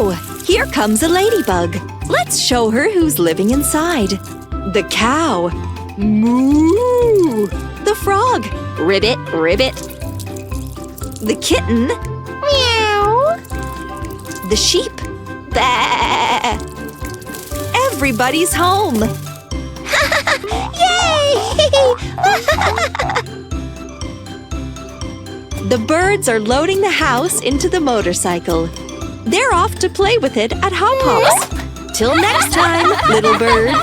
Oh, here comes a ladybug. Let's show her who's living inside. The cow. Moo! The frog. Ribbit, ribbit. The kitten. Meow. The sheep. Bah! Everybody's home. Yay! The birds are loading the house into the motorcycle. They're off to play with it at Hop Hops. Till next time, little birds.